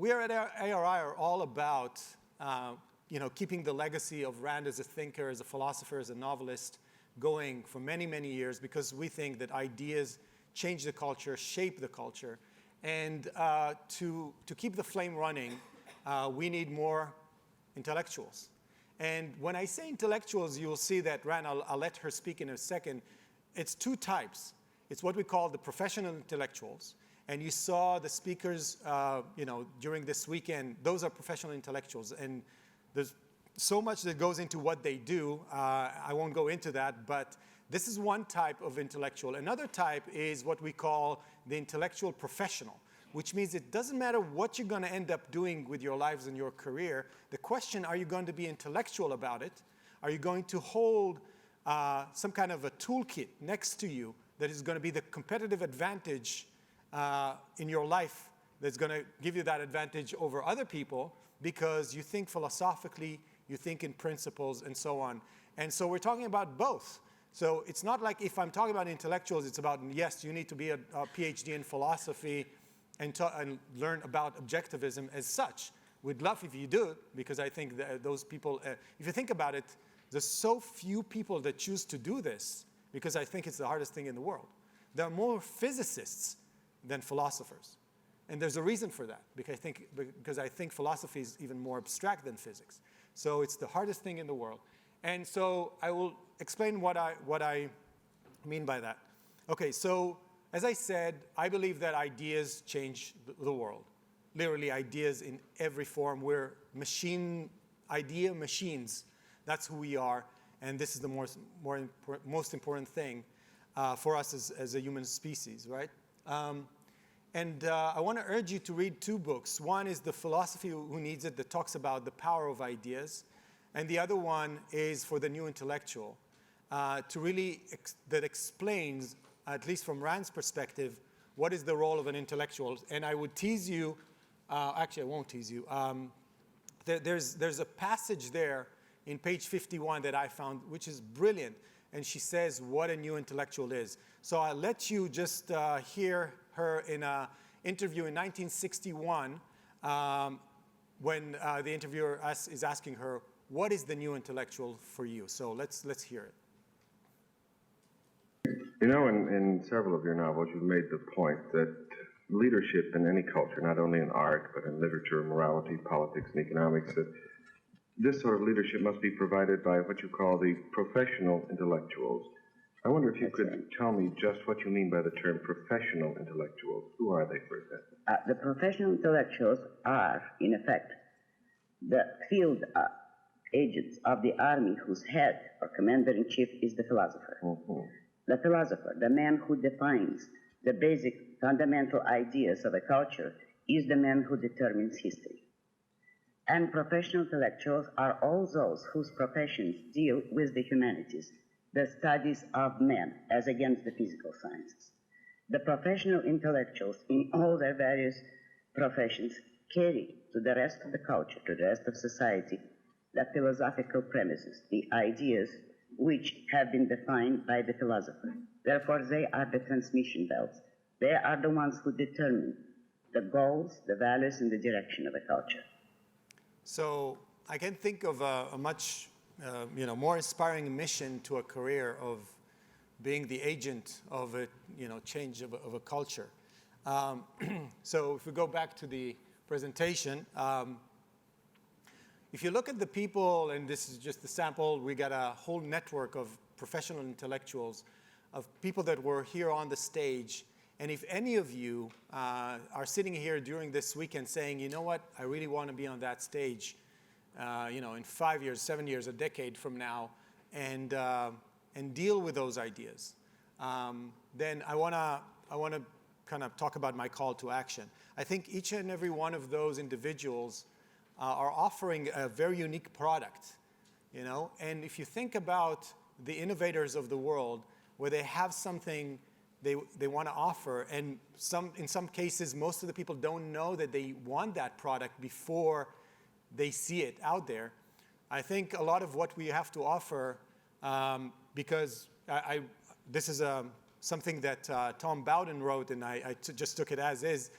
we are at ARI are all about keeping the legacy of Rand as a thinker, as a philosopher, as a novelist going for many, many years, because we think that ideas change the culture, shape the culture. And to keep the flame running, we need more intellectuals. And when I say intellectuals, you'll see that Rand, I'll let her speak in a second, it's two types. It's what we call the professional intellectuals. And you saw the speakers during this weekend. Those are professional intellectuals. And there's so much that goes into what they do. I won't go into that. But this is one type of intellectual. Another type is what we call the intellectual professional, which means it doesn't matter what you're going to end up doing with your lives and your career. The question, are you going to be intellectual about it? Are you going to hold some kind of a toolkit next to you that is going to be the competitive advantage in your life that's going to give you that advantage over other people because you think philosophically, you think in principles, and so on. And so we're talking about both. So it's not like if I'm talking about intellectuals, it's about, yes, you need to be a PhD in philosophy and learn about objectivism as such. We'd love if you do it, because I think that those people, if you think about it, there's so few people that choose to do this, because I think it's the hardest thing in the world. There are more physicists than philosophers. And there's a reason for that, because I think philosophy is even more abstract than physics. So it's the hardest thing in the world. And so I will explain what I mean by that. Okay, so as I said, I believe that ideas change the world. Literally, ideas in every form. We're idea machines. That's who we are. And this is the most important thing for us as a human species, right? I want to urge you to read two books. One is The Philosophy Who Needs It, that talks about the power of ideas. And the other one is For the New Intellectual, that explains, at least from Rand's perspective, what is the role of an intellectual. And I would tease you, actually I won't tease you, there's a passage there in page 51 that I found, which is brilliant. And she says what a new intellectual is. So I'll let you just hear her in an interview in 1961 when the interviewer is asking her, what is the new intellectual for you? So let's hear it. You know, in several of your novels, you've made the point that leadership in any culture, not only in art, but in literature, morality, politics, and economics, that this sort of leadership must be provided by what you call the professional intellectuals. I wonder if you could tell me just what you mean by the term professional intellectuals. Who are they, for example? The professional intellectuals are, in effect, the field agents of the army whose head or commander-in-chief is the philosopher. Mm-hmm. The philosopher, the man who defines the basic fundamental ideas of a culture, is the man who determines history. And professional intellectuals are all those whose professions deal with the humanities, the studies of men as against the physical sciences. The professional intellectuals in all their various professions carry to the rest of the culture, to the rest of society, the philosophical premises, the ideas which have been defined by the philosopher. Therefore, they are the transmission belts. They are the ones who determine the goals, the values, and the direction of a culture. So I can think of a much more inspiring mission to a career of being the agent of a change of a culture. So if we go back to the presentation, if you look at the people, and this is just the sample, we got a whole network of professional intellectuals, of people that were here on the stage. And if any of you are sitting here during this weekend saying, you know what, I really want to be on that stage, in 5 years, 7 years, a decade from now, and deal with those ideas, then I want to kind of talk about my call to action. I think each and every one of those individuals are offering a very unique product, And if you think about the innovators of the world, where they have something they want to offer, and in some cases, most of the people don't know that they want that product before they see it out there. I think a lot of what we have to offer, because this is something that Tom Bowden wrote, and I just took it as is.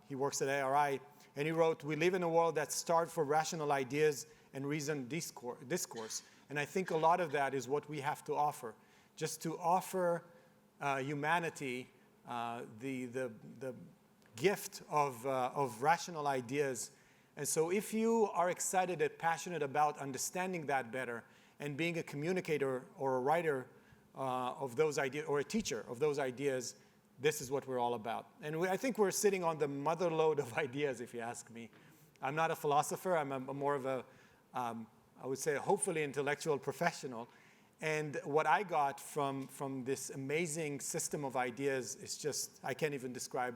he works at ARI, and he wrote, "We live in a world that's starved for rational ideas and reasoned discourse." And I think a lot of that is what we have to offer, just to offer humanity the gift of rational ideas. And so if you are excited and passionate about understanding that better and being a communicator or a writer of those ideas, or a teacher of those ideas, this is what we're all about. And I think we're sitting on the mother lode of ideas, if you ask me. I'm not a philosopher. I'm more of a, I would say, hopefully intellectual professional. And what I got from this amazing system of ideas is just, I can't even describe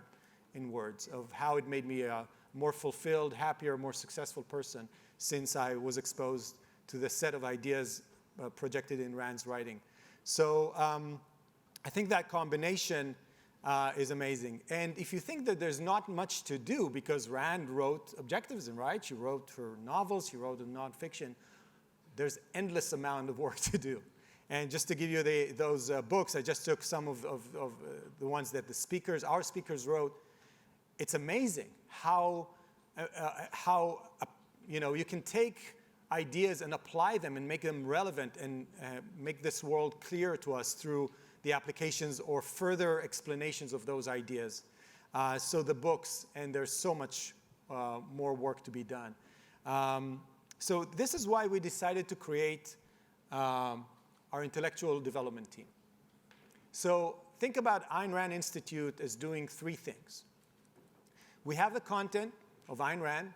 in words of how it made me a more fulfilled, happier, more successful person since I was exposed to the set of ideas projected in Rand's writing. So I think that combination is amazing. And if you think that there's not much to do, because Rand wrote objectivism, right? She wrote her novels, she wrote nonfiction. There's endless amount of work to do. And just to give you those books, I just took some of the ones that our speakers wrote. It's amazing how you can take ideas and apply them and make them relevant and make this world clear to us through the applications or further explanations of those ideas. So the books, and there's so much more work to be done. So this is why we decided to create our intellectual development team. So think about Ayn Rand Institute as doing three things. We have the content of Ayn Rand.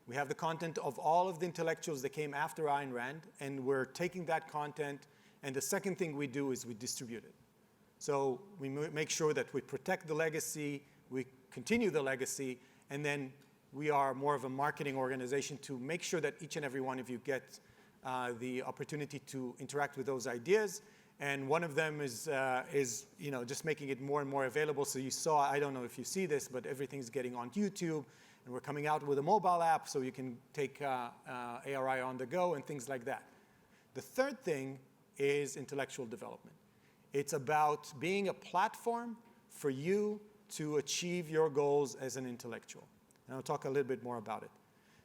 We have the content of all of the intellectuals that came after Ayn Rand, and we're taking that content, and the second thing we do is we distribute it. So we make sure that we protect the legacy, we continue the legacy, and then we are more of a marketing organization to make sure that each and every one of you get the opportunity to interact with those ideas. And one of them is just making it more and more available. So you saw, I don't know if you see this, but everything's getting on YouTube. And we're coming out with a mobile app so you can take ARI on the go and things like that. The third thing is intellectual development. It's about being a platform for you to achieve your goals as an intellectual. And I'll talk a little bit more about it.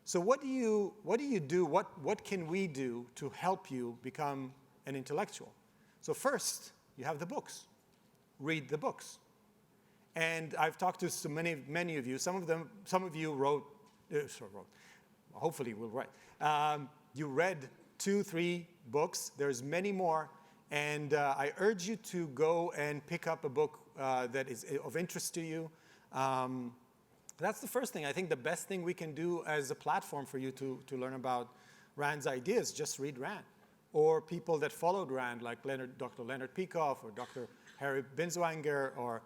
So what do you do? What can we do to help you become an intellectual? So first, you have the books. Read the books. And I've talked to so many of you. Some of you wrote, hopefully will write. You read 2, 3 books. There's many more. And I urge you to go and pick up a book that is of interest to you. That's the first thing. I think the best thing we can do as a platform for you to learn about Rand's ideas, just read Rand. Or people that followed Rand, like Dr. Leonard Peikoff, or Dr. Harry Binswanger, or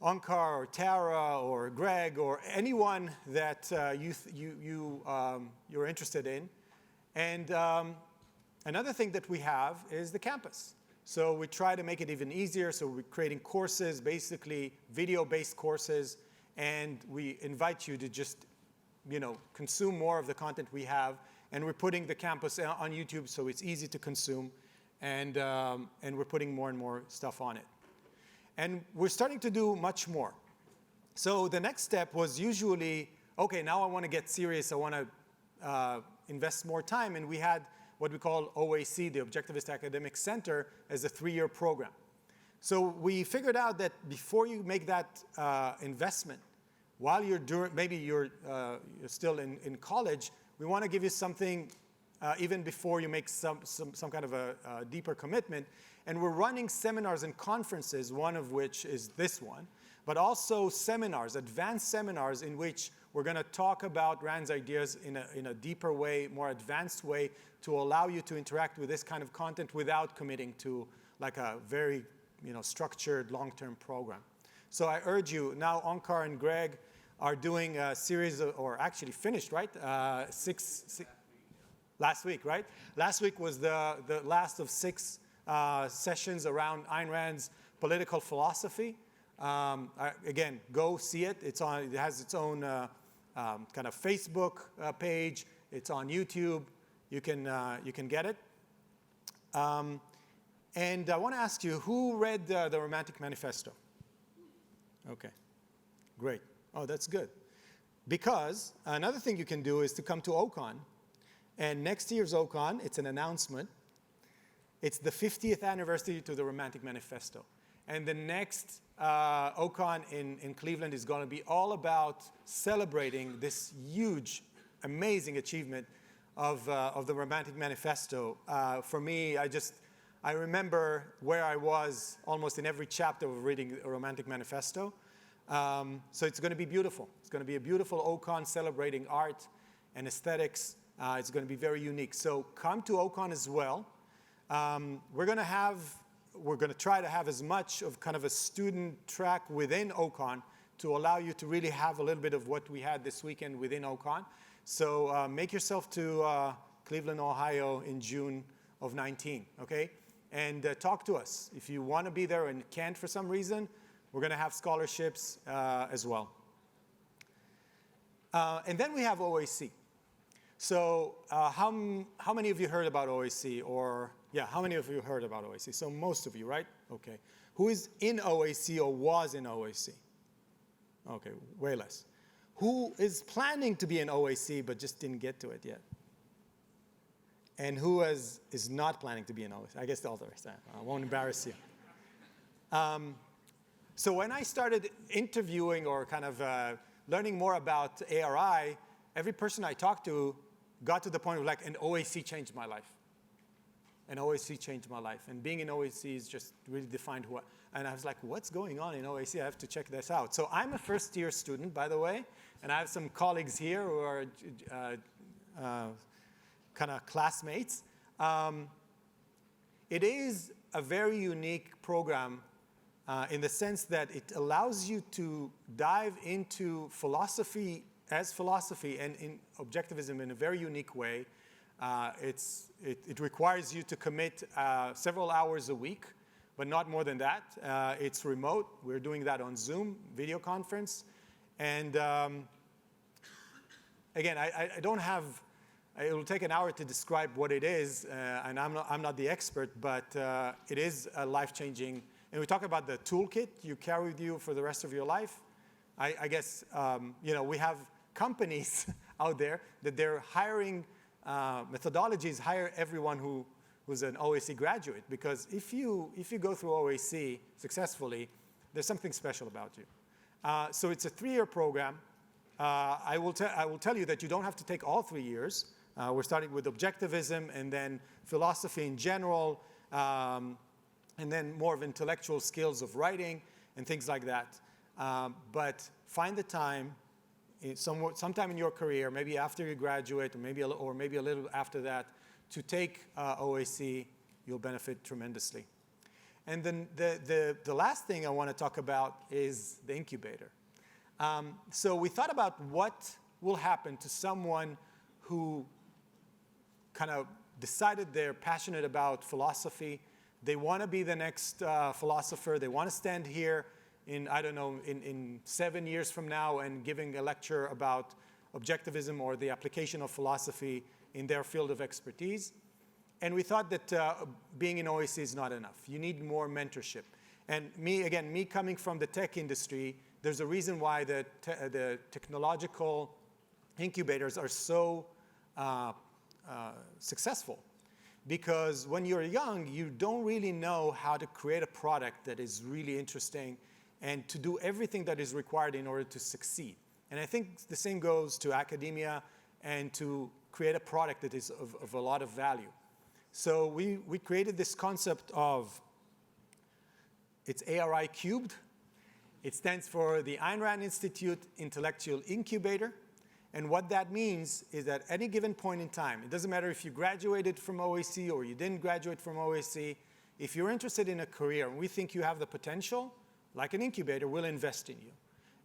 Onkar, or Tara, or Greg, or anyone that you're interested in. And another thing that we have is the campus. So we try to make it even easier. So we're creating courses, basically video-based courses, and we invite you to just, consume more of the content we have. And we're putting the campus on YouTube so it's easy to consume, and we're putting more and more stuff on it. And we're starting to do much more. So the next step was usually, okay, now I want to get serious. I want to invest more time. And we had what we call OAC, the Objectivist Academic Center, as a 3-year program. So we figured out that before you make that investment, while maybe you're still in college, we want to give you something even before you make some kind of a deeper commitment. And we're running seminars and conferences, one of which is this one, but also seminars, advanced seminars, in which we're going to talk about Rand's ideas in a deeper way, more advanced way, to allow you to interact with this kind of content without committing to like a very structured long-term program. So I urge you, now Onkar and Greg are doing a series of, or actually finished, right? Last week, right? Last week was the last of 6 sessions around Ayn Rand's political philosophy. Again, go see it. It has its own kind of Facebook page. It's on YouTube. You can get it. And I want to ask you, who read the Romantic Manifesto? Okay, great. Oh, that's good. Because another thing you can do is to come to OCON. And next year's OCON, it's an announcement. It's the 50th anniversary to the Romantic Manifesto. And the next OCON in Cleveland is going to be all about celebrating this huge, amazing achievement of the Romantic Manifesto. For me, I remember where I was almost in every chapter of reading a Romantic Manifesto. So it's going to be beautiful. It's going to be a beautiful OCON celebrating art and aesthetics. It's going to be very unique. So come to OCON as well. We're going to try to have as much of kind of a student track within OCON to allow you to really have a little bit of what we had this weekend within OCON. So make yourself to Cleveland, Ohio in June of 19, okay? And talk to us. If you want to be there and can't for some reason, we're going to have scholarships as well. And then we have OAC. So how many of you heard about OAC? Or, yeah, how many of you heard about OAC? So most of you, right? Okay. Who is in OAC or was in OAC? Okay, way less. Who is planning to be in OAC but just didn't get to it yet? And who is not planning to be in OAC? I guess the other side. I won't embarrass you. So when I started interviewing or kind of learning more about ARI, every person I talked to got to the point of like, an OAC changed my life. An OAC changed my life. And being in OAC is just really defined who and I was like, what's going on in OAC? I have to check this out. So I'm a first-year student, by the way, and I have some colleagues here who are kind of classmates. It is a very unique program in the sense that it allows you to dive into philosophy and in objectivism in a very unique way. It requires you to commit several hours a week, but not more than that. It's remote. We're doing that on Zoom, video conference. And again, I don't have, it will take an hour to describe what it is, and I'm not the expert, but it is a life-changing. And we talk about the toolkit you carry with you for the rest of your life. I guess, we have companies out there that they're hiring methodologies, hire everyone who's an OAC graduate, because if you go through OAC successfully, there's something special about you. So it's a 3-year program. I will tell you that you don't have to take all 3 years. We're starting with objectivism and then philosophy in general, and then more of intellectual skills of writing and things like that. But find the time, sometime in your career, maybe after you graduate, or maybe a little after that, to take OAC. You'll benefit tremendously. And then the last thing I want to talk about is the incubator. So we thought about what will happen to someone who kind of decided they're passionate about philosophy. They want to be the next philosopher. They want to stand here in 7 years from now and giving a lecture about objectivism or the application of philosophy in their field of expertise. And we thought that being in OAC is not enough. You need more mentorship. And me coming from the tech industry, there's a reason why the technological incubators are so successful. Because when you're young, you don't really know how to create a product that is really interesting and to do everything that is required in order to succeed. And I think the same goes to academia and to create a product that is of a lot of value. So we created this concept of, it's ARI cubed. It stands for the Ayn Rand Institute Intellectual Incubator. And what that means is that at any given point in time, it doesn't matter if you graduated from OAC or you didn't graduate from OAC, if you're interested in a career and we think you have the potential, like an incubator, we'll invest in you.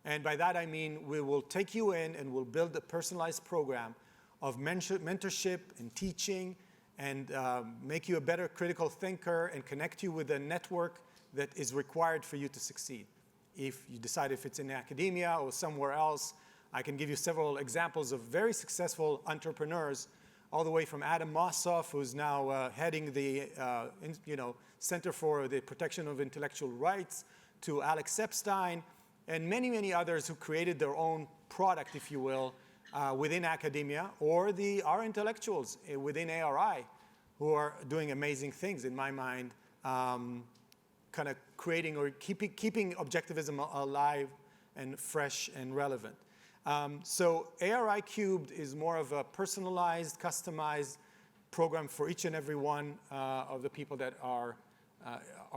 And by that I mean we will take you in and we'll build a personalized program of mentorship and teaching and make you a better critical thinker and connect you with a network that is required for you to succeed. If you decide if it's in academia or somewhere else, I can give you several examples of very successful entrepreneurs, all the way from Adam Mossoff, who's now heading the Center for the Protection of Intellectual Rights, to Alex Epstein, and many, many others who created their own product, if you will, within academia, or our intellectuals within ARI who are doing amazing things, in my mind, kind of creating or keeping objectivism alive and fresh and relevant. So ARI Cubed is more of a personalized, customized program for each and every one of the people that are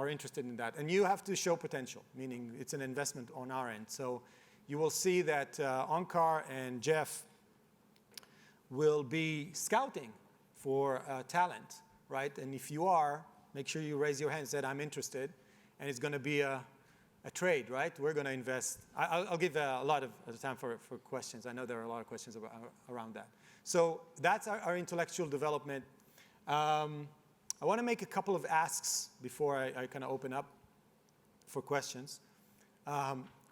interested in that. And you have to show potential, meaning it's an investment on our end. So you will see that Onkar and Jeff will be scouting for talent, right? And if you are, make sure you raise your hand and say, I'm interested. And it's going to be a trade, right? We're going to invest. I'll give a lot of time for questions. I know there are a lot of questions around that. So that's our intellectual development. I want to make a couple of asks before I kind of open up for questions.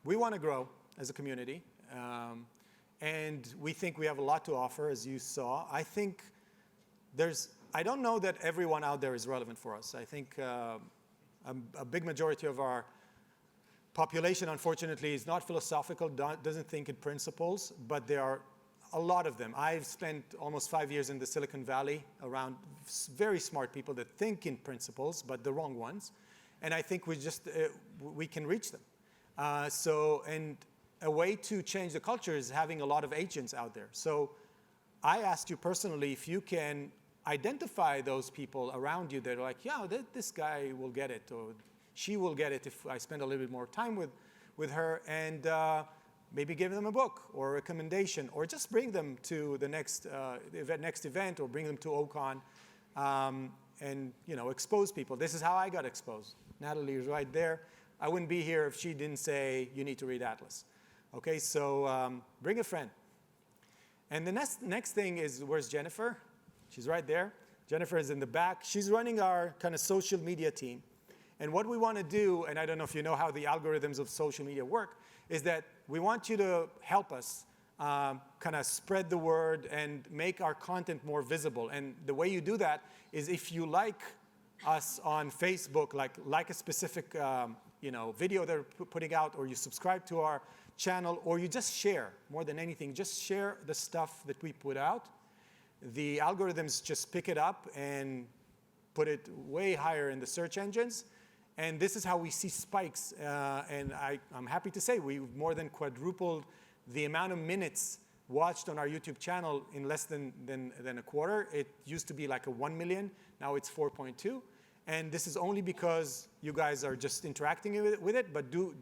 We want to grow as a community, and we think we have a lot to offer, as you saw. I think I don't know that everyone out there is relevant for us. I think a big majority of our population, unfortunately, is not philosophical, doesn't think in principles, but there are a lot of them. I've spent almost 5 years in the Silicon Valley around very smart people that think in principles, but the wrong ones. And I think we can reach them. And a way to change the culture is having a lot of agents out there. So I asked you personally if you can identify those people around you that are like, yeah, this guy will get it, or she will get it if I spend a little bit more time with her, and maybe give them a book or a recommendation, or just bring them to the next event, or bring them to OCON, and expose people. This is how I got exposed. Natalie is right there. I wouldn't be here if she didn't say, you need to read Atlas. Okay, so bring a friend. And the next thing is, where's Jennifer? She's right there. Jennifer is in the back. She's running our kind of social media team. And what we want to do, and I don't know if you know how the algorithms of social media work, is that we want you to help us kind of spread the word and make our content more visible. And the way you do that is if you like us on Facebook, like a specific video they're putting out, or you subscribe to our channel, or you just share, more than anything, just share the stuff that we put out. The algorithms just pick it up and put it way higher in the search engines. And this is how we see spikes. And I'm happy to say we've more than quadrupled the amount of minutes watched on our YouTube channel in less than a quarter. It used to be like a 1 million. Now it's 4.2. And this is only because you guys are just interacting with it. But do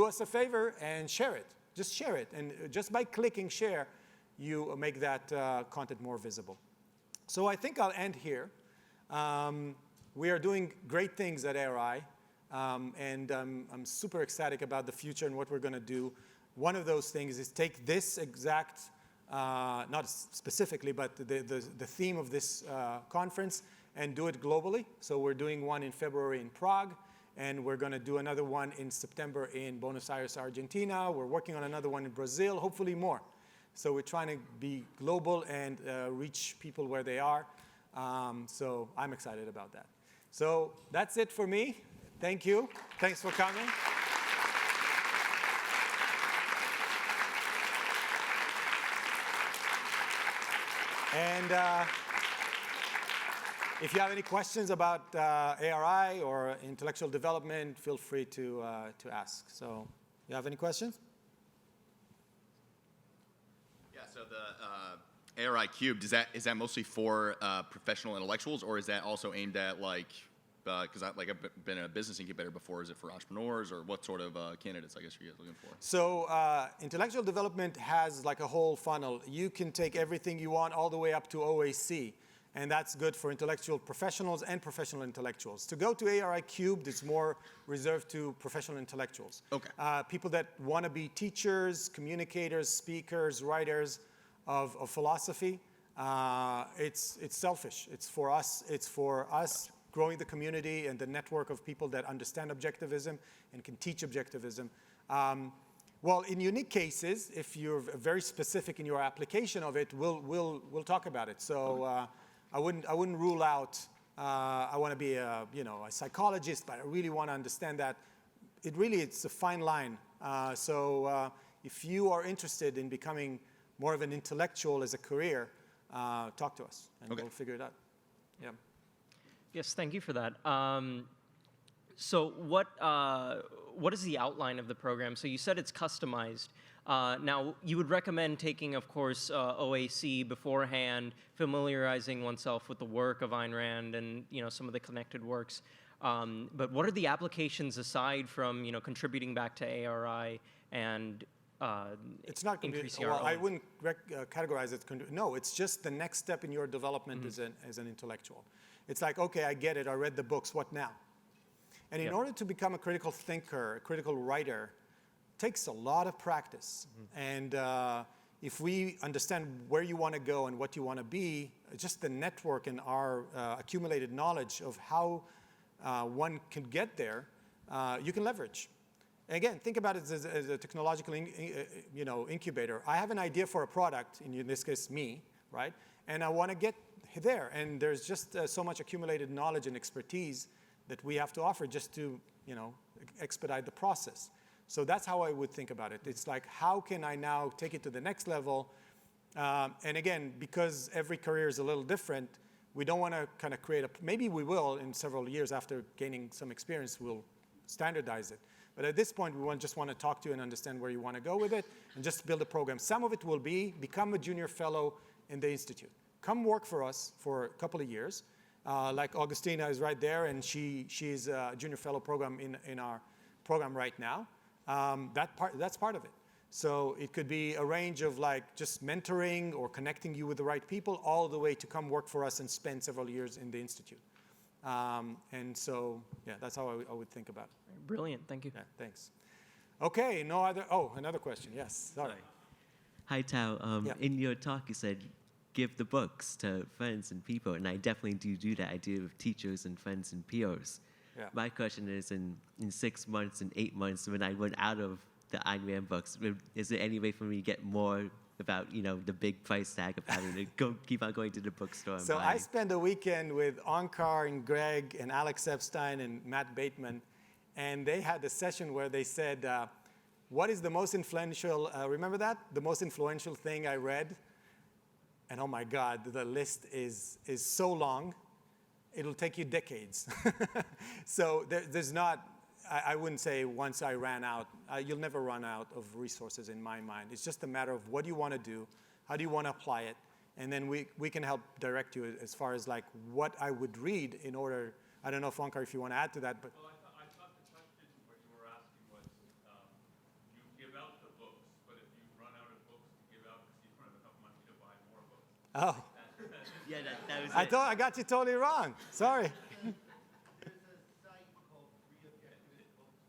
us a favor and share it. Just share it. And just by clicking share, you make that content more visible. So I think I'll end here. We are doing great things at ARI, and I'm super ecstatic about the future and what we're going to do. One of those things is take this exact, not specifically, but the theme of this conference, and do it globally. So we're doing one in February in Prague, and we're going to do another one in September in Buenos Aires, Argentina. We're working on another one in Brazil, hopefully more. So we're trying to be global and reach people where they are. So I'm excited about that. So that's it for me. Thank you. Thanks for coming. And if you have any questions about ARI or intellectual development, feel free to ask. So you have any questions? So the ARI Cubed, is that mostly for professional intellectuals, or is that also aimed at because I've been in a business incubator before, is it for entrepreneurs, or what sort of candidates, I guess, are you guys looking for? So intellectual development has like a whole funnel. You can take everything you want all the way up to OAC, and that's good for intellectual professionals and professional intellectuals. To go to ARI Cubed, it's more reserved to professional intellectuals. Okay. People that want to be teachers, communicators, speakers, writers of philosophy. It's selfish. It's for us growing the community and the network of people that understand objectivism and can teach objectivism. Well, in unique cases, if you're very specific in your application of it, we'll talk about it. So I wouldn't rule out. I want to be a psychologist, but I really want to understand that. it really, it's a fine line. So if you are interested in becoming more of an intellectual as a career, talk to us, and we'll figure it out. Yeah. Yes, thank you for that. So what is the outline of the program? So you said it's customized. Now, you would recommend taking, of course, OAC beforehand, familiarizing oneself with the work of Ayn Rand and some of the connected works. But what are the applications aside from contributing back to ARI and it's not increasing well, our own? I wouldn't categorize it. No, it's just the next step in your development as an intellectual. It's like, okay, I get it. I read the books. What now? And in order to become a critical thinker, a critical writer, takes a lot of practice. And if we understand where you want to go and what you want to be, just the network and our accumulated knowledge of how one can get there, you can leverage. And again, think about it as a technological incubator. I have an idea for a product, in this case me, right? And I want to get there. And there's just so much accumulated knowledge and expertise that we have to offer just to expedite the process. So that's how I would think about it. It's like, how can I now take it to the next level? And again, because every career is a little different, we don't want to kind of create maybe we will in several years after gaining some experience, we'll standardize it. But at this point, we just want to talk to you and understand where you want to go with it and just build a program. Some of it will be become a junior fellow in the Institute. Come work for us for a couple of years. Like Augustina is right there, and she's a junior fellow program in our program right now. That's part of it. So it could be a range of like just mentoring or connecting you with the right people, all the way to come work for us and spend several years in the Institute. And so, yeah, that's how I would think about it. Brilliant, thank you. Yeah, thanks. Okay, no other, another question, yes, sorry. Hi, Tal. Yeah. In your talk, you said give the books to friends and people, and I definitely do that. I do with teachers and friends and peers. Yeah. My question is, in 6 months and 8 months, when I run out of the Ayn Rand books, is there any way for me to get more about, the big price tag of having to keep on going to the bookstore and So buying? I spent a weekend with Onkar and Greg and Alex Epstein and Matt Bateman, and they had a session where they said, what is the most influential, remember that? The most influential thing I read? And oh my God, the list is so long, it'll take you decades. So there's not, I wouldn't say once I ran out, you'll never run out of resources in my mind. It's just a matter of what do you want to do, how do you want to apply it, and then we can help direct you as far as like what I would read in order, I don't know, Onkar, if you want to add to that, but. Well, I thought the question what you were asking was, you give out the books, but if you run out of books to give out because you don't have enough money to buy more books. Oh, Yeah, that was it. I got you totally wrong. Sorry. There's a site called Free of Candidate Books,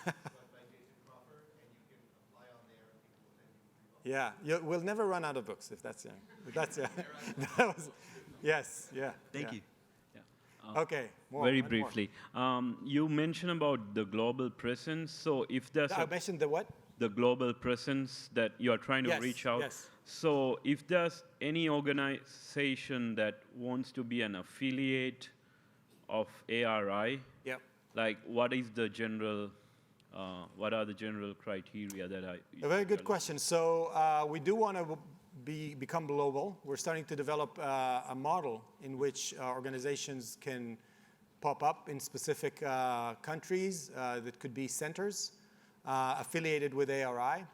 run by Jason Crawford, and you can apply on there, and people will send you free books. Yeah, we'll never run out of books if that's that was, yes, yeah. Thank yeah. you. Okay, more. Very one more. briefly, you mentioned about the global presence. So if there's I mentioned the what? the global presence that you are trying to Yes, reach out. yes. So if there's any organization that wants to be an affiliate of ARI, Yep. like what are the general criteria that A very good question. So we do want to become global. We're starting to develop a model in which organizations can pop up in specific countries that could be centers affiliated with ARI.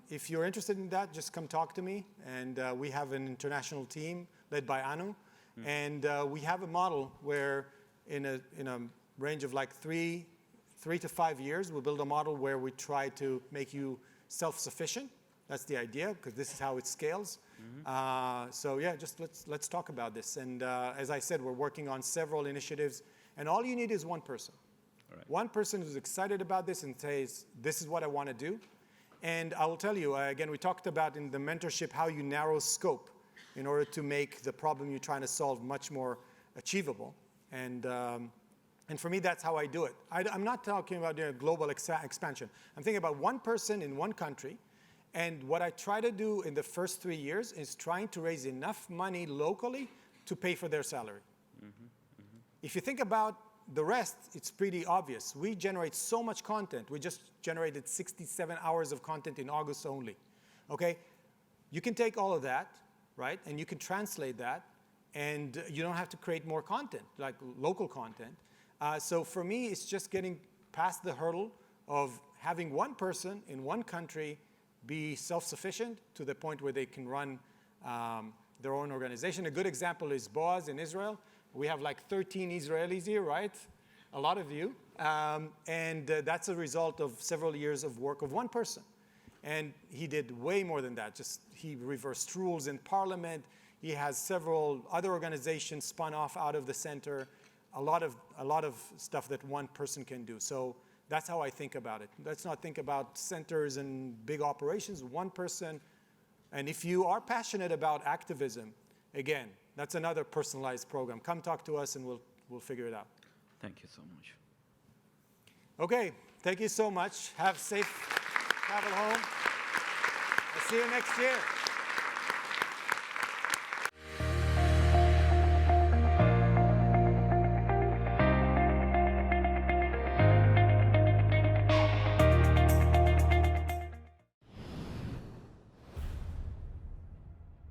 If you're interested in that, just come talk to me. And we have an international team led by Anu. And we have a model where in a range of like 3 to 5 years, we'll build a model where we try to make you self-sufficient. That's the idea, because this is how it scales. So yeah, just let's talk about this. And as I said, we're working on several initiatives. And all you need is one person. Right. One person who's excited about this and says, this is what I want to do. And I will tell you, again, we talked about in the mentorship how you narrow scope in order to make the problem you're trying to solve much more achievable. And for me, that's how I do it. I'm not talking about doing a global expansion. I'm thinking about one person in one country. And what I try to do in the first 3 years is trying to raise enough money locally to pay for their salary. If you think about the rest, it's pretty obvious. We generate so much content. We just generated 67 hours of content in August only. Okay? You can take all of that, right? And you can translate that, and you don't have to create more content, like local content. So for me, it's just getting past the hurdle of having one person in one country be self-sufficient to the point where they can run their own organization. A good example is Boaz in Israel. We have like 13 Israelis here, right? A lot of you. And that's a result of several years of work of one person. And he did way more than that. He reversed rules in parliament. He has several other organizations spun off out of the center. A lot of stuff that one person can do. So that's how I think about it. Let's not think about centers and big operations. One person. And if you are passionate about activism, again, that's another personalized program. Come talk to us and we'll figure it out. Thank you so much. Okay, thank you so much. Have safe travel home. I'll see you next year.